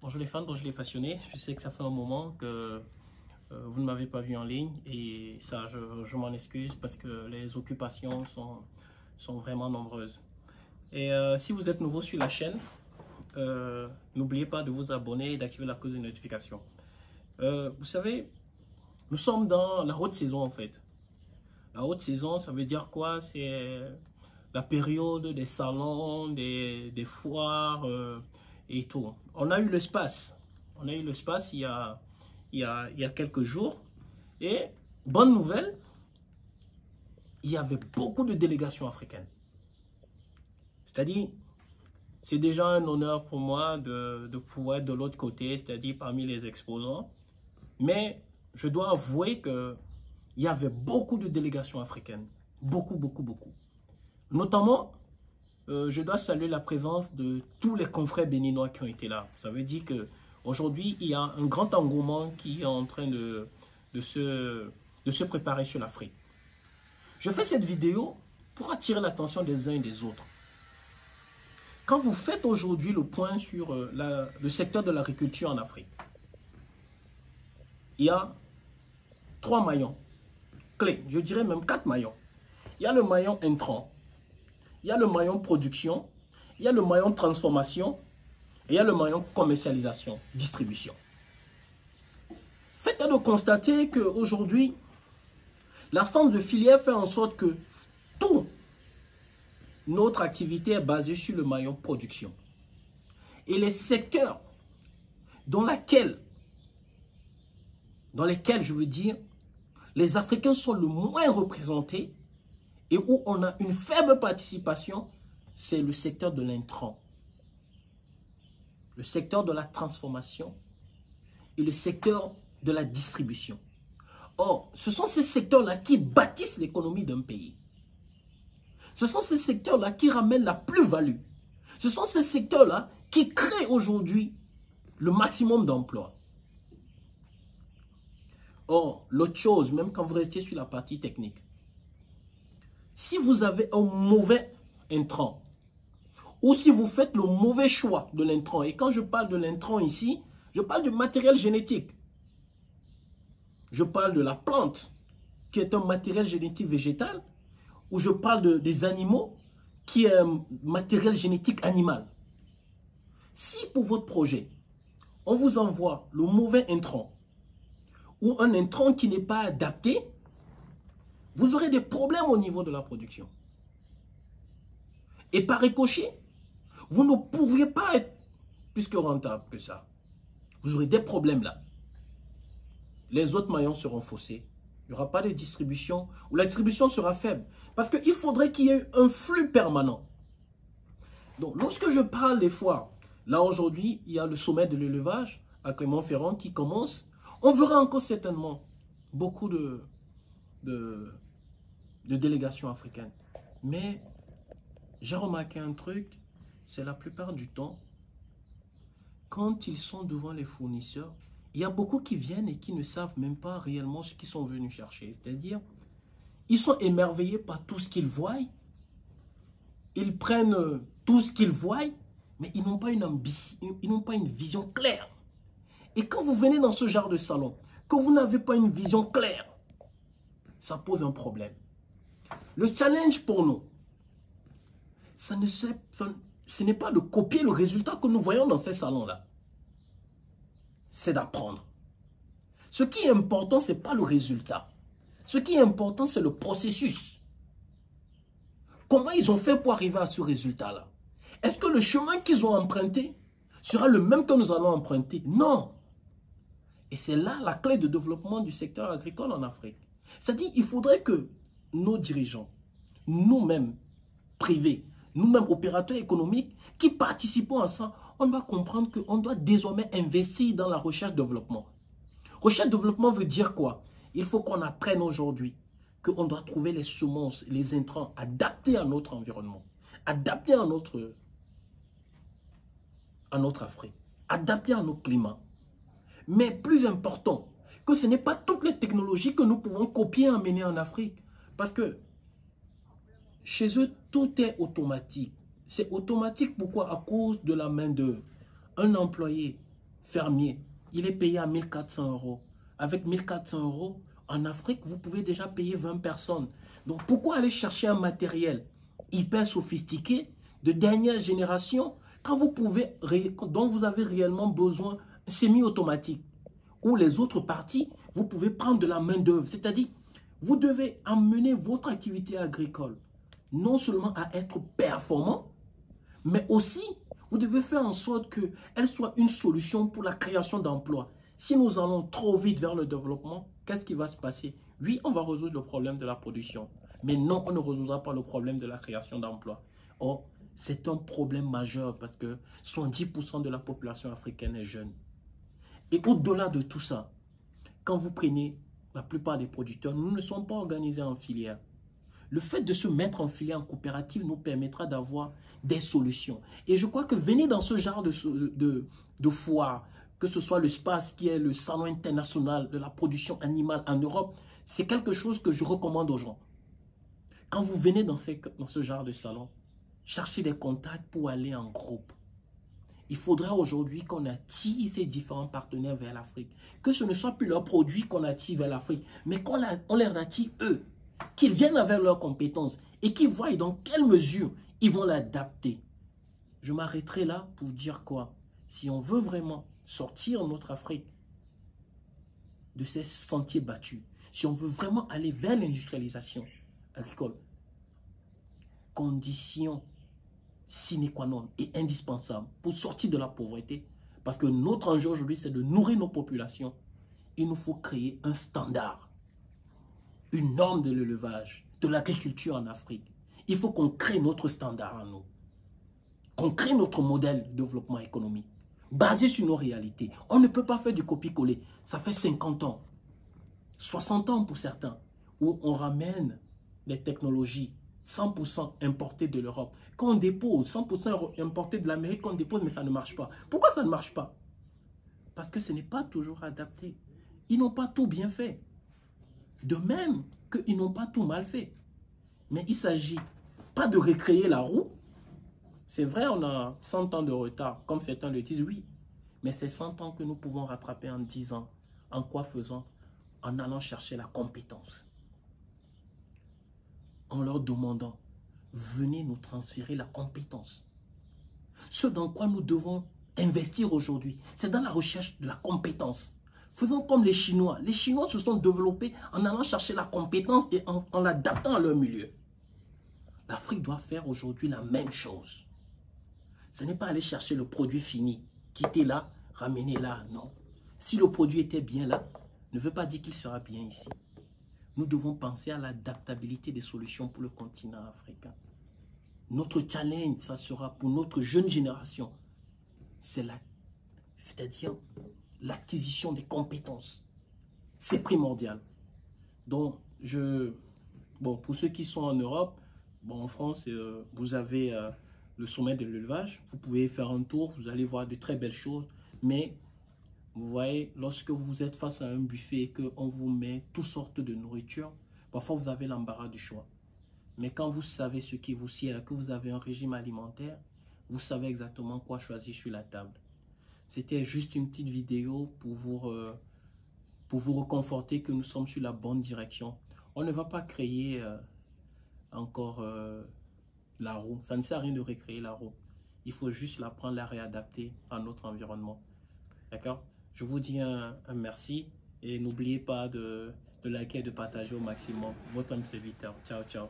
Bonjour les fans, bonjour les passionnés. Je sais que ça fait un moment que vous ne m'avez pas vu en ligne et ça, je m'en excuse parce que les occupations sont vraiment nombreuses. Et si vous êtes nouveau sur la chaîne, n'oubliez pas de vous abonner et d'activer la cloche de notification. Vous savez, nous sommes dans la haute saison en fait. La haute saison, ça veut dire quoi? C'est la période des salons, des foires et tout. On a eu l'espace. On a eu l'espace il y a quelques jours. Et bonne nouvelle, il y avait beaucoup de délégations africaines. C'est-à-dire, c'est déjà un honneur pour moi de pouvoir être de l'autre côté, c'est-à-dire parmi les exposants. Mais je dois avouer qu'il y avait beaucoup de délégations africaines. Beaucoup, beaucoup, beaucoup. Notamment, je dois saluer la présence de tous les confrères béninois qui ont été là. Ça veut dire qu'aujourd'hui, il y a un grand engouement qui est en train de se préparer sur l'Afrique. Je fais cette vidéo pour attirer l'attention des uns et des autres. Quand vous faites aujourd'hui le point sur le secteur de l'agriculture en Afrique, il y a 3 maillons clés, je dirais même 4 maillons. Il y a le maillon intrant, il y a le maillon production, il y a le maillon transformation et il y a le maillon commercialisation, distribution. Faites de constater qu'aujourd'hui, la forme de filière fait en sorte que toute notre activité est basée sur le maillon production. Et les secteurs dans lesquels je veux dire, les Africains sont le moins représentés et où on a une faible participation, c'est le secteur de l'intrant, le secteur de la transformation et le secteur de la distribution. Or, ce sont ces secteurs-là qui bâtissent l'économie d'un pays. Ce sont ces secteurs-là qui ramènent la plus-value. Ce sont ces secteurs-là qui créent aujourd'hui le maximum d'emplois. Or, l'autre chose, même quand vous restez sur la partie technique, si vous avez un mauvais intrant, ou si vous faites le mauvais choix de l'intrant, et quand je parle de l'intrant ici, je parle du matériel génétique. Je parle de la plante, qui est un matériel génétique végétal, ou je parle des animaux, qui est un matériel génétique animal. Si pour votre projet, on vous envoie le mauvais intrant, ou un intrant qui n'est pas adapté, vous aurez des problèmes au niveau de la production. Et par ricochet, vous ne pourriez pas être plus que rentable que ça. Vous aurez des problèmes là. Les autres maillons seront faussés. Il n'y aura pas de distribution, ou la distribution sera faible. Parce qu'il faudrait qu'il y ait un flux permanent. Donc, lorsque je parle des foires, là aujourd'hui, il y a le sommet de l'élevage à Clermont-Ferrand qui commence. On verra encore certainement beaucoup de délégations africaines. Mais j'ai remarqué un truc, c'est la plupart du temps, quand ils sont devant les fournisseurs, il y a beaucoup qui viennent et qui ne savent même pas réellement ce qu'ils sont venus chercher. C'est-à-dire, ils sont émerveillés par tout ce qu'ils voient. Ils prennent tout ce qu'ils voient, mais ils n'ont pas une ambition, ils n'ont pas une vision claire. Et quand vous venez dans ce genre de salon, que vous n'avez pas une vision claire, ça pose un problème. Le challenge pour nous, ce n'est pas de copier le résultat que nous voyons dans ces salons-là. C'est d'apprendre. Ce qui est important, ce n'est pas le résultat. Ce qui est important, c'est le processus. Comment ils ont fait pour arriver à ce résultat-là? Est-ce que le chemin qu'ils ont emprunté sera le même que nous allons emprunter? Non. Et c'est là la clé de développement du secteur agricole en Afrique. C'est-à-dire qu'il faudrait que nos dirigeants, nous-mêmes privés, nous-mêmes opérateurs économiques, qui participons à ça, on doit comprendre qu'on doit désormais investir dans la recherche-développement. Recherche-développement veut dire quoi? Il faut qu'on apprenne aujourd'hui qu'on doit trouver les semences, les intrants adaptés à notre environnement, adaptés à notre Afrique, adaptés à nos climats. Mais plus important, que ce n'est pas toutes les technologies que nous pouvons copier et amener en Afrique. Parce que chez eux, tout est automatique. C'est automatique, pourquoi? À cause de la main-d'œuvre. Un employé fermier, il est payé à 1400 euros. Avec 1400 euros, en Afrique, vous pouvez déjà payer 20 personnes. Donc, pourquoi aller chercher un matériel hyper sophistiqué, de dernière génération, quand vous pouvez, dont vous avez réellement besoin, semi-automatique, ou les autres parties, vous pouvez prendre de la main-d'œuvre. C'est-à-dire, vous devez amener votre activité agricole non seulement à être performant, mais aussi, vous devez faire en sorte qu'elle soit une solution pour la création d'emplois. Si nous allons trop vite vers le développement, qu'est-ce qui va se passer? Oui, on va résoudre le problème de la production, mais non, on ne résoudra pas le problème de la création d'emplois. Or, c'est un problème majeur parce que 70% de la population africaine est jeune. Et au-delà de tout ça, quand vous prenez la plupart des producteurs, nous ne sommes pas organisés en filière. Le fait de se mettre en filière en coopérative nous permettra d'avoir des solutions. Et je crois que venir dans ce genre de foire, que ce soit le SPACE qui est le salon international de la production animale en Europe, c'est quelque chose que je recommande aux gens. Quand vous venez dans ce genre de salon, cherchez des contacts pour aller en groupe. Il faudra aujourd'hui qu'on attire ces différents partenaires vers l'Afrique. Que ce ne soit plus leurs produits qu'on attire vers l'Afrique, mais qu'on les attire eux. Qu'ils viennent avec leurs compétences et qu'ils voient dans quelle mesure ils vont l'adapter. Je m'arrêterai là pour dire quoi? Si on veut vraiment sortir notre Afrique de ces sentiers battus, si on veut vraiment aller vers l'industrialisation agricole, condition sine qua non et indispensable pour sortir de la pauvreté, parce que notre enjeu aujourd'hui, c'est de nourrir nos populations, il nous faut créer un standard, une norme de l'élevage, de l'agriculture en Afrique. Il faut qu'on crée notre standard en nous, qu'on crée notre modèle de développement économique, basé sur nos réalités. On ne peut pas faire du copier-coller. Ça fait 50 ans, 60 ans pour certains, où on ramène les technologies 100% importées de l'Europe. Quand on dépose 100% importé de l'Amérique, on dépose, mais ça ne marche pas. Pourquoi ça ne marche pas? Parce que ce n'est pas toujours adapté. Ils n'ont pas tout bien fait. De même qu'ils n'ont pas tout mal fait. Mais il ne s'agit pas de recréer la roue. C'est vrai, on a 100 ans de retard, comme certains le disent, oui. Mais c'est 100 ans que nous pouvons rattraper en 10 ans. En quoi faisant? En allant chercher la compétence. En leur demandant, venez nous transférer la compétence. Ce dans quoi nous devons investir aujourd'hui, c'est dans la recherche de la compétence. Faisons comme les Chinois. Les Chinois se sont développés en allant chercher la compétence et en l'adaptant à leur milieu. L'Afrique doit faire aujourd'hui la même chose. Ce n'est pas aller chercher le produit fini, quitter là, ramener là, non. Si le produit était bien là, ne veut pas dire qu'il sera bien ici. Nous devons penser à l'adaptabilité des solutions pour le continent africain. Notre challenge, ça sera pour notre jeune génération, c'est-à-dire l'acquisition des compétences. C'est primordial. Donc, pour ceux qui sont en Europe, en France, vous avez le sommet de l'élevage. Vous pouvez faire un tour, vous allez voir de très belles choses. Mais, vous voyez, lorsque vous êtes face à un buffet et qu'on vous met toutes sortes de nourriture, parfois vous avez l'embarras du choix. Mais quand vous savez ce qui vous sied, que vous avez un régime alimentaire, vous savez exactement quoi choisir sur la table. C'était juste une petite vidéo pour vous reconforter que nous sommes sur la bonne direction. On ne va pas créer encore la roue. Ça ne sert à rien de recréer la roue. Il faut juste la prendre, la réadapter à notre environnement. D'accord? Je vous dis un merci et n'oubliez pas de liker et de partager au maximum. Votre homme serviteur. Ciao, ciao.